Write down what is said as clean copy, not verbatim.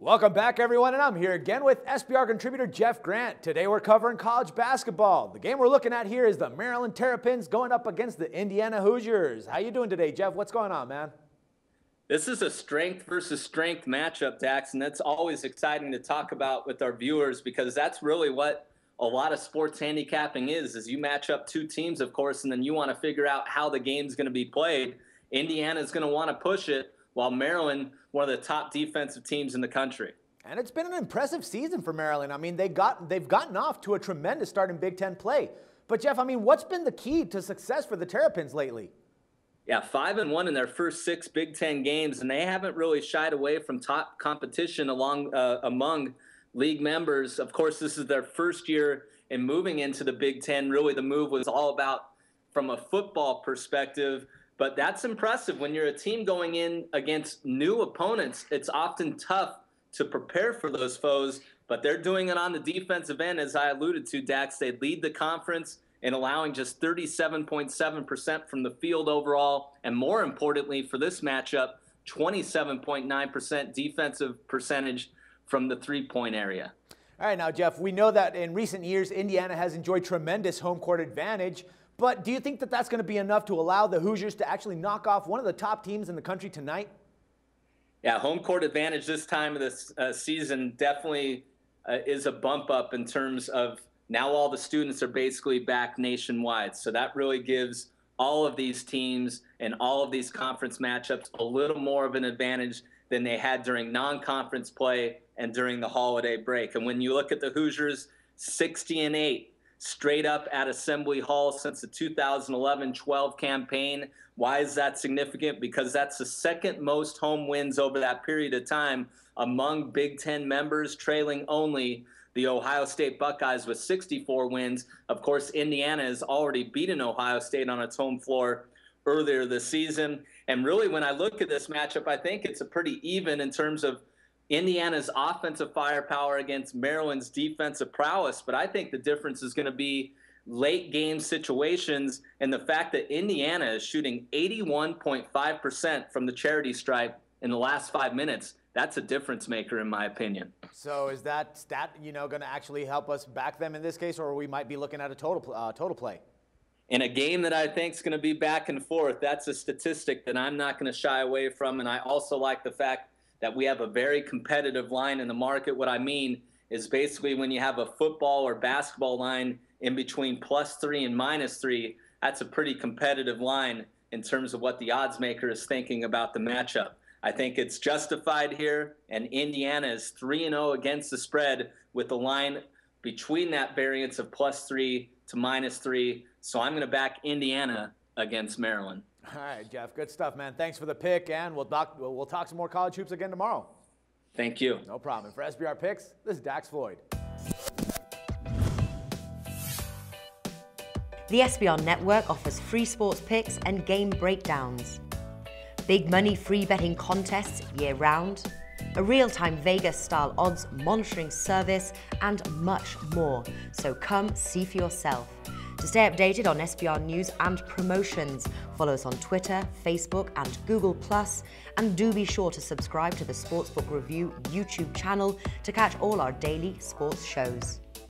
Welcome back, everyone, and I'm here again with SBR contributor Jeff Grant. Today we're covering college basketball. The game we're looking at here is the Maryland Terrapins going up against the Indiana Hoosiers. How you doing today, Jeff? What's going on, man? This is a strength versus strength matchup, Dax, and that's always exciting to talk about with our viewers because that's really what a lot of sports handicapping is you match up two teams, of course, and then you want to figure out how the game's going to be played. Indiana is going to want to push it, while Maryland, one of the top defensive teams in the country. And it's been an impressive season for Maryland. I mean, they've gotten off to a tremendous start in Big Ten play. But, Jeff, I mean, what's been the key to success for the Terrapins lately? Yeah, 5-1 in their first 6 Big Ten games, and they haven't really shied away from top competition among league members. Of course, this is their first year in moving into the Big Ten. Really, the move was all about from a football perspective. But that's impressive. When you're a team going in against new opponents, it's often tough to prepare for those foes, but they're doing it on the defensive end, as I alluded to, Dax. They lead the conference in allowing just 37.7% from the field overall, and more importantly for this matchup, 27.9% defensive percentage from the three-point area. All right, now, Jeff, we know that in recent years, Indiana has enjoyed tremendous home court advantage. But do you think that that's going to be enough to allow the Hoosiers to actually knock off one of the top teams in the country tonight? Yeah, home court advantage this time of this season definitely is a bump up in terms of now all the students are basically back nationwide. So that really gives all of these teams and all of these conference matchups a little more of an advantage than they had during non-conference play and during the holiday break. And when you look at the Hoosiers, 60-8. Straight up at Assembly Hall since the 2011-12 campaign. Why is that significant? Because that's the second most home wins over that period of time among Big Ten members, trailing only the Ohio State Buckeyes with 64 wins. Of course, Indiana has already beaten Ohio State on its home floor earlier this season. And really, when I look at this matchup, I think it's a pretty even in terms of Indiana's offensive firepower against Maryland's defensive prowess, but I think the difference is going to be late game situations and the fact that Indiana is shooting 81.5% from the charity stripe in the last 5 minutes. That's a difference maker in my opinion. So is that stat, going to actually help us back them in this case, or we might be looking at a total play? In a game that I think is going to be back and forth, that's a statistic that I'm not going to shy away from, and I also like the fact that we have a very competitive line in the market. What I mean is basically when you have a football or basketball line in between +3 and -3, that's a pretty competitive line in terms of what the odds maker is thinking about the matchup. I think it's justified here, and Indiana is 3-0 against the spread with the line between that variance of +3 to -3. So I'm going to back Indiana against Maryland. All right, Jeff, good stuff, man. Thanks for the pick, and we'll talk some more college hoops again tomorrow. Thank you. No problem. And for SBR Picks, this is Dax Floyd. The SBR Network offers free sports picks and game breakdowns, big money free betting contests year-round, a real-time Vegas-style odds monitoring service, and much more. So come see for yourself. To stay updated on SBR news and promotions, follow us on Twitter, Facebook, and Google+, and do be sure to subscribe to the Sportsbook Review YouTube channel to catch all our daily sports shows.